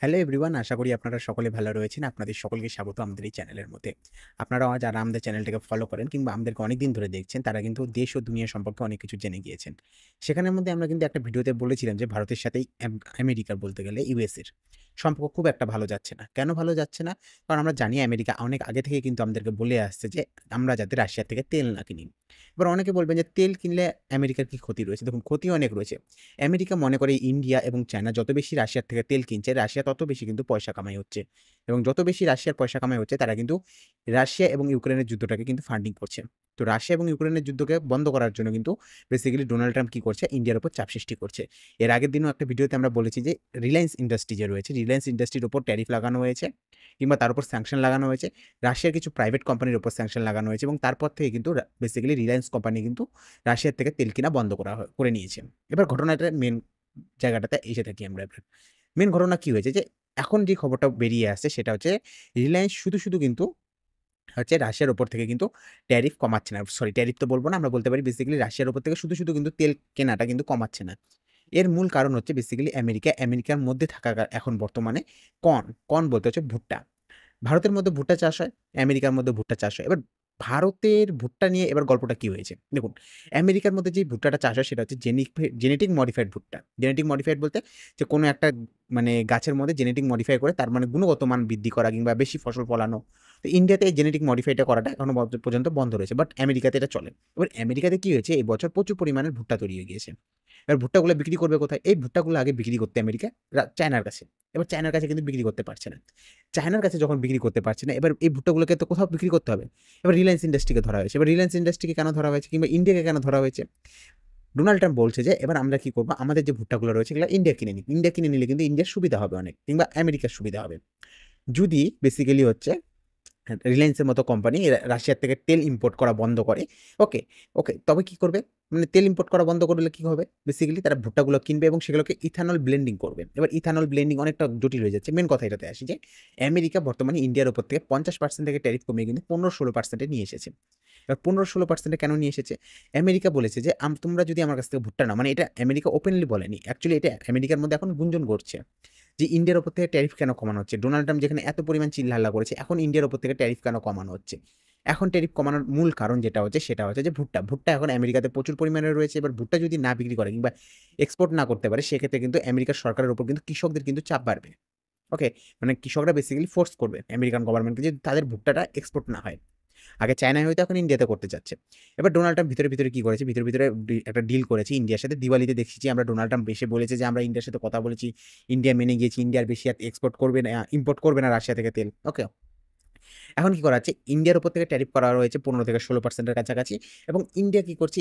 Hello everyone, আশা করি আপনারা সকলে ভালো রয়েছেন। আপনাদের সকলকে স্বাগত আমাদের এই চ্যানেলের মধ্যে। আপনারাও যারা আমাদের চ্যানেলটাকে ফলো করেন কিংবা আমাদেরকে অনেকদিন ধরে দেখছেন, তারা কিন্তু দেশ ও দুনিয়া সম্পর্কে অনেক কিছু জেনে গিয়েছেন। সেখানের মধ্যে আমরা কিন্তু একটা ভিডিওতে বলেছিলাম যে ভারতের সাথেই আমেরিকার বলতে গেলে ইউএস এর সম্পর্ক খুব একটা ভালো যাচ্ছে না। কেন ভালো যাচ্ছে না? কারণ আমরা জানি আমেরিকা অনেক আগে থেকে কিন্তু আমাদেরকে বলে আসছে যে আমরা যাতে রাশিয়া থেকে তেল না কিনি। এবার অনেকে বলবেন যে তেল কিনলে আমেরিকার কি ক্ষতি রয়েছে? দেখুন, ক্ষতি অনেক রয়েছে। আমেরিকা মনে করে ইন্ডিয়া এবং চায়না যত বেশি রাশিয়ার থেকে তেল কিনছে, রাশিয়া তত বেশি কিন্তু পয়সা কামাই হচ্ছে। এবং যত বেশি রাশিয়ার পয়সা কামাই হচ্ছে, তারা কিন্তু রাশিয়া এবং ইউক্রেনের যুদ্ধটাকে কিন্তু ফান্ডিং করছে। তো রাশিয়া এবং ইউক্রেনের যুদ্ধকে বন্ধ করার জন্য কিন্তু বেসিক্যালি ডোনাল্ড ট্রাম্প কি করছে? ইন্ডিয়ার উপর চাপ সৃষ্টি করছে। এর আগের দিনও একটা ভিডিওতে আমরা বলেছি যে রিলায়েন্স ইন্ডাস্ট্রি যে রয়েছে, রিলায়েন্স ইন্ডাস্ট্রির উপর ট্যারিফ লাগানো হয়েছে কিংবা তার উপর স্যাংশন লাগানো হয়েছে। রাশিয়ার কিছু প্রাইভেট কোম্পানির উপর স্যাংশন লাগানো হয়েছে এবং তারপর থেকে কিন্তু বেসিক্যালি রিলায়েন্স কোম্পানি কিন্তু রাশিয়ার থেকে তেল কিনা বন্ধ করে নিয়েছে। এবার ঘটনাটার মেইন জায়গাটাতে এসে থাকি আমরা এবার। মেইন ঘটনা কি হয়েছে যে এখন যে খবরটা বেরিয়ে আসছে সেটা হচ্ছে রিলায়েন্স শুধু কিন্তু রাশিয়ার উপর থেকে কিন্তু ট্যারিফ কমাচ্ছে না। সরি, ট্যারিফ তো বলব না, আমরা বলতে পারি বেসিক্যালি রাশিয়ার উপর থেকে শুধু কিন্তু তেল কেনাটা কিন্তু কমাচ্ছে না। এর মূল কারণ হচ্ছে বেসিক্যালি আমেরিকার মধ্যে থাকা এখন বর্তমানে কর্ন বলতে হচ্ছে ভুট্টা। ভারতের মধ্যে ভুট্টা চাষ হয়, আমেরিকার মধ্যে ভুট্টা চাষ হয়। এবার ভারতের ভুট্টা নিয়ে এবার গল্পটা কি হয়েছে? দেখুন, আমেরিকার মধ্যে যে ভুট্টাটা চাষ হয় সেটা হচ্ছে জেনেটিক মডিফাইড ভুট্টা। জেনেটিক মডিফাইড বলতে যে কোনো একটা মানে গাছের মধ্যে জেনেটিক মডিফাই করে তার মানে গুণগত মান বৃদ্ধি করা কিংবা বেশি ফসল ফলানো। তো ইন্ডিয়াতে এই জেনেটিক মডিফাইটা করাটা এখনো পর্যন্ত বন্ধ রয়েছে। বাট আমেরিকাতে এটা চলে। এবার আমেরিকাতে কি হয়েছে? এই বছর প্রচুর পরিমাণে ভুট্টা তৈরি হয়ে গিয়েছে। এবার ভুট্টাগুলো বিক্রি করবে কোথায়? এই ভুট্টাগুলো আগে বিক্রি করতে আমেরিকা চায়নার কাছে। এবার চায়নার কাছে কিন্তু বিক্রি করতে পারছে না। চায়নার কাছে যখন বিক্রি করতে পারছে না, এবার এই ভুট্টাগুলোকে তো কোথাও বিক্রি করতে হবে। এবার রিলায়েন্স ইন্ডাস্ট্রিকে ধরা হয়েছে। এবার রিলায়েন্স ইন্ডাস্ট্রিকে কেন ধরা হয়েছে কিংবা ইন্ডিয়াকে কেন ধরা হয়েছে? ডোনাল্ড ট্রাম্প বলছে যে এবার আমরা কি করব? আমাদের যে ভুট্টাগুলো রয়েছে এগুলো ইন্ডিয়া কিনে নিই। ইন্ডিয়া কিনে নিলে কিন্তু ইন্ডিয়ার সুবিধা হবে অনেক কিংবা আমেরিকার সুবিধা হবে। যদি বেসিক্যালি হচ্ছে রিলায়েন্সের মতো কোম্পানি রাশিয়ার থেকে তেল ইম্পোর্ট করা বন্ধ করে। ওকে, ওকে। তবে কি করবে? মানে তেল ইম্পোর্ট করা বন্ধ করলে কি হবে? বেসিক্যালি তারা ভুট্টাগুলো কিনবে এবং সেগুলোকে ইথানল ব্লেন্ডিং করবে। এবার ইথানল ব্লেন্ডিং অনেকটা জটিল হয়ে যাচ্ছে। মেইন কথা এটাতে আসি যে আমেরিকা বর্তমানে ইন্ডিয়ার উপর থেকে 50% থেকে ট্যারিফ কমিয়ে কিন্তু 15-16% এ নিয়ে এসেছে। এবার 15-16% এ কেন নিয়ে এসেছে? আমেরিকা বলেছে যে তোমরা যদি আমার কাছ থেকে ভুট্টা নাও, মানে এটা আমেরিকা ওপেনলি বলেনি। অ্যাকচুয়ালি এটা আমেরিকার মধ্যে এখন গুঞ্জন ঘটছে। যে ইন্ডিয়ার উপর থেকে ট্যারিফ কেন কমানো হচ্ছে? ডোনাল্ড ট্রাম্প যেখানে এত পরিমাণ চিল্লাহাল্লা করেছে, এখন ইন্ডিয়ার উপর থেকে ট্যারিফ কেন কমানো হচ্ছে? এখন ট্যারিফ কমানোর মূল কারণ যেটা হচ্ছে সেটা হচ্ছে যে ভুট্টা এখন আমেরিকাতে প্রচুর পরিমাণে রয়েছে। এবার ভুট্টা যদি না বিক্রি করে কিংবা এক্সপোর্ট না করতে পারে, সেক্ষেত্রে কিন্তু আমেরিকার সরকারের উপর কিন্তু কৃষকদের কিন্তু চাপ বাড়বে। ওকে? মানে কৃষকরা বেসিক্যালি ফোর্স করবে আমেরিকান গভর্নমেন্টকে যে তাদের ভুট্টাটা এক্সপোর্ট না হয়। আগে চায়নায় হইতো, এখন ইন্ডিয়াতে করতে চাচ্ছে। এবার ডোনাল্ড ট্রাম্প ভিতরে কি করেছে? ভিতরে একটা ডিল করেছে ইন্ডিয়ার সাথে। দিওয়ালিতে দেখেছি আমরা ডোনাল্ড ট্রাম্প এসে বলেছে যে আমরা ইন্ডিয়ার সাথে কথা বলেছি। ইন্ডিয়া মেনে গিয়েছে। ইন্ডিয়া আর বেশি আর এক্সপোর্ট করবে না, ইম্পোর্ট করবে না রাশিয়া থেকে তেল। ওকে? এখন কি করা হচ্ছে? ইন্ডিয়ার উপর থেকে ট্যারিফ করা রয়েছে 15-16% এর কাছাকাছি এবং ইন্ডিয়া কি করছে?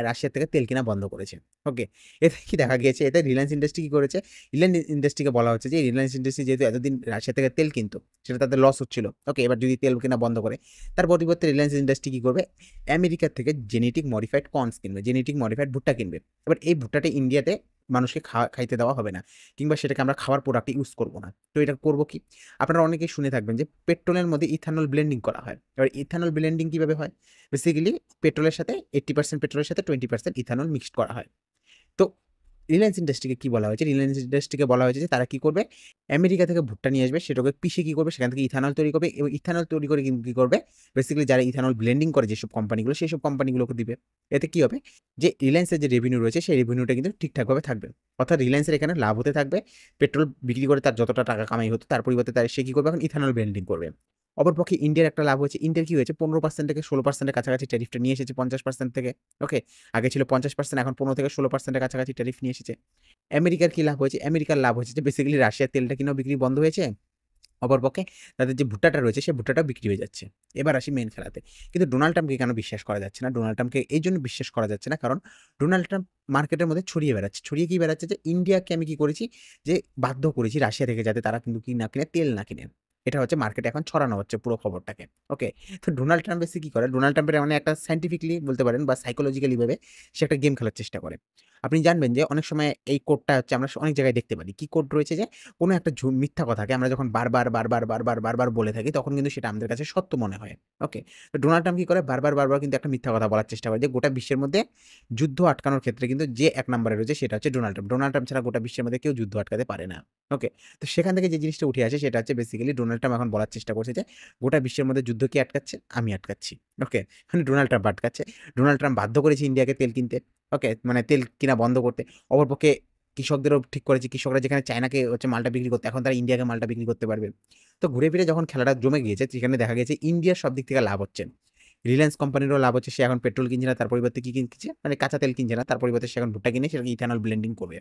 রাশিয়া থেকে তেল কেনা বন্ধ করেছে। ওকে? এতে কি দেখা গিয়েছে? এতে রিলায়েন্স ইন্ডাস্ট্রি কি করেছে? রিলায়েন্স ইন্ডাস্ট্রিকে বলা হচ্ছে যে রিলায়েন্স ইন্ডাস্ট্রি যেহেতু এতদিন রাশিয়া থেকে তেল কিনতো, সেটা তাদের লস হচ্ছিল। ওকে? এবার যদি তেল কেনা বন্ধ করে, তার পরিবর্তে রিলায়েন্স ইন্ডাস্ট্রি কি করবে? আমেরিকা থেকে জেনেটিক মডিফাইড কর্নস কিনবে, জেনেটিক মডিফাইড ভুট্টা কিনবে। এবার এই ভুট্টাটা ইন্ডিয়াতে মানুষকে খাইতে দেওয়া হবে না কিংবা সেটাকে আমরা খাওয়ার প্রোডাক্টে ইউজ করব না। তো এটা করব কি? আপনারা অনেকেই শুনে থাকবেন যে পেট্রোলের মধ্যে ইথানল ব্লেন্ডিং করা হয়। এবার ইথানল ব্লেন্ডিং কিভাবে হয়? বেসিক্যালি পেট্রোলের সাথে 80% পেট্রোলের সাথে 20% ইথানল মিক্সড করা হয়। তো রিলায়েন্স ইন্ডাস্ট্রিকে কি বলা হয়েছে? রিলায়েন্স ইন্ডাস্ট্রিকে বলা হয়েছে যে তারা কি করবে? আমেরিকা থেকে ভুট্টা নিয়ে আসবে, সেটাকে পিষে কি করবে? সেখান থেকে ইথানল তৈরি করবে এবং ইথানল তৈরি করে কিন্তু কি করবে? বেসিক্যালি যারা ইথানল ব্লেন্ডিং করে যেসব কোম্পানিগুলো, সেসব কোম্পানিগুলোকে দিবে। এতে কি হবে? যে রিলায়েন্সের যে রেভিনিউ রয়েছে, সেই রেভিনিউটা কিন্তু ঠিকঠাকভাবে থাকবে। অর্থাৎ রিলায়েন্সের এখানে লাভ হতে থাকবে। পেট্রোল বিক্রি করে তার যতটা টাকা কামাই হতো, তার পরিবর্তে সে কি করবে? এখন ইথানল ব্লেন্ডিং করবে। অপরপক্ষে ইন্ডিয়ার একটা লাভ হয়েছে। ইন্ডিয়ার কি হয়েছে? 15% থেকে 16% এর কাছাকাছি ট্যারিফটা নিয়ে এসেছে 50% থেকে। ওকে? আগে ছিল 50%, এখন 15-16% এর কাছাকাছি ট্যারিফ নিয়ে এসেছে। আমেরিকার কি লাভ হয়েছে? আমেরিকার লাভ হয়েছে যে বেসিক্যালি রাশিয়ার তেলটা কিনাও বিক্রি বন্ধ হয়েছে। অপরপক্ষে তাদের যে ভুট্টাটা রয়েছে, সেই ভুট্টাটাও বিক্রি হয়ে যাচ্ছে। এবার আসি মেইন খেলাতে। কিন্তু ডোনাল্ড ট্রাম্পকে কেন বিশ্বাস করা যাচ্ছে না? ডোনাল্ড ট্রাম্পকে এইজন্য বিশ্বাস করা যাচ্ছে না, কারণ ডোনাল্ড ট্রাম্প মার্কেটের মধ্যে ছড়িয়ে বেড়াচ্ছে। ছড়িয়ে কি বেড়াচ্ছে? যে ইন্ডিয়াকে আমি কি করেছি? যে বাধ্য করেছি রাশিয়া থেকে যাতে তারা কিন্তু কি না কিনে, তেল না কিনে। এটা হচ্ছে মার্কেটে এখন ছড়ানো হচ্ছে পুরো খবরটাকে। ওকে? তো ডোনাল্ড ট্রাম্প এসে কি করে? ডোনাল্ড ট্রাম্পের মানে একটা সায়েন্টিফিক্যালি বলতে পারেন বা সাইকোলজিক্যালি ভাবে সে একটা গেম খেলার চেষ্টা করে। আপনি জানবেন যে অনেক সময় এই কোডটা হচ্ছে আমরা অনেক জায়গায় দেখতে পারি। কি কোড রয়েছে যে কোনো একটা মিথ্যা কথাকে আমরা যখন বারবার বলে থাকি তখন কিন্তু সেটা আমাদের কাছে সত্য মনে হয়। ওকে? তো ডোনাল্ড ট্রাম্প কি করে বারবার কিন্তু একটা মিথ্যা কথা বলার চেষ্টা করে যে গোটা বিশ্বের মধ্যে যুদ্ধ আটকানোর ক্ষেত্রে কিন্তু যে ১ নম্বরে রয়েছে সেটা হচ্ছে ডোনাল্ড ট্রাম্প। ডোনাল্ড ট্রাম্প ছাড়া গোটা বিশ্বের মধ্যে কেউ যুদ্ধ আটকাতে পারে না। ওকে? তো সেখান থেকে যে জিনিসটা উঠে আসে সেটা হচ্ছে বেসিক্যালি ডোনাল্ড ট্রাম্প এখন বলার চেষ্টা করছে যে গোটা বিশ্বের মধ্যে যুদ্ধ কে আটকাচ্ছে? আমি আটকাচ্ছি। ওকে? মানে ডোনাল্ড ট্রাম্প আটকাচ্ছে। ডোনাল্ড ট্রাম্প বাধ্য করেছে ইন্ডিয়াকে তেল কিনতে। ওকে? মানে তেল কিনা বন্ধ করতে। অপরপক্ষে কৃষকদেরও ঠিক করেছে। কৃষকরা যেখানে চায়নাকে হচ্ছে মালটা বিক্রি করতো, এখন তারা ইন্ডিয়াকে মালটা বিক্রি করতে পারবে। তো ঘুরে ফিরে যখন খেলাটা জমে গিয়েছে, সেখানে দেখা গেছে ইন্ডিয়ার সব দিক থেকে লাভ হচ্ছে। রিলায়েন্স কোম্পানিরও লাভ হচ্ছে। সে এখন পেট্রোল কিনছে না, তার পরিবর্তে কি কিনছে? মানে কাঁচা তেল কিনছে না। তার পরিবর্তে সে এখন ভুট্টা কিনে সেটাকে ইথানল ব্লেন্ডিং করবে।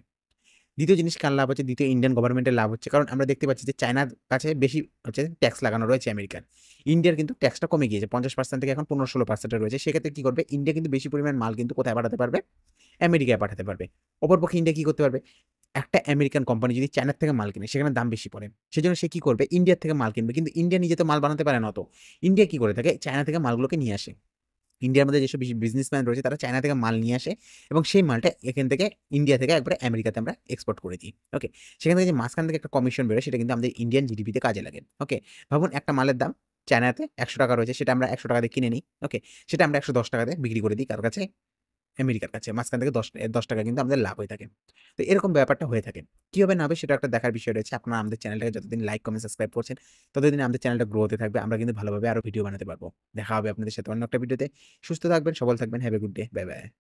দ্বিতীয় জিনিস কার লাভ হচ্ছে? দ্বিতীয় ইন্ডিয়ান গভর্নমেন্টের লাভ হচ্ছে। কারণ আমরা দেখতে পাচ্ছি যে চায়নার কাছে বেশি হচ্ছে ট্যাক্স লাগানো রয়েছে আমেরিকার। ইন্ডিয়ার কিন্তু ট্যাক্সটা কমে গিয়েছে। ৫০% থেকে এখন ১৫-১৬% এ রয়েছে। সেক্ষেত্রে কি করবে? ইন্ডিয়া কিন্তু বেশি পরিমাণ মাল কিন্তু কোথায় পাঠাতে পারবে? আমেরিকায় পাঠাতে পারবে। অপরপক্ষে ইন্ডিয়া কি করতে পারবে? একটা আমেরিকান কোম্পানি যদি চায়নার থেকে মাল কিনে সেখানে দাম বেশি পড়ে। সেজন্য সে কি করবে? ইন্ডিয়ার থেকে মাল কিনবে। কিন্তু ইন্ডিয়া নিজে তো মাল বানাতে পারে না অত। ইন্ডিয়া কি করে থাকে? চায়না থেকে মালগুলোকে নিয়ে আসে। ইন্ডিয়ার মধ্যে যেসব বিজনেসম্যান রয়েছে তারা চায়না থেকে মাল নিয়ে আসে এবং সেই মালটা এখান থেকে ইন্ডিয়া থেকে একবারে আমেরিকাতে আমরা এক্সপোর্ট করে দিই। ওকে? সেখান থেকে যে মাঝখান থেকে একটা কমিশন বেরোয় সেটা কিন্তু আমাদের ইন্ডিয়ান জিডিপিতে কাজে লাগে। ওকে? ভাবুন একটা মালের দাম চায়নাতে ৳১০০ রয়েছে সেটা আমরা ৳১০০ দিয়ে কিনে নিই। ওকে? সেটা আমরা ৳১১০ দিয়ে বিক্রি করে দিই কার কাছে? আমেরিকার কাছে। মাঝখান থেকে ৳১০ কিন্তু আমাদের লাভ হয়ে থাকে। তো এরকম ব্যাপারটা হয়ে থাকে। কি হবে না হবে সেটা একটা দেখার বিষয় রয়েছে। আপনারা আমাদের চ্যানেলটাকে যতদিন লাইক, কমেন্ট, সাবস্ক্রাইব করছেন ততদিন আমাদের চ্যানেলটা গ্রো হতে থাকবে। আমরা কিন্তু ভালোভাবে আরো ভিডিও বানাতে পারব। দেখা হবে আপনাদের সাথে অন্য একটা ভিডিওতে। সুস্থ থাকবেন, সবল থাকবেন। Have a good day. By.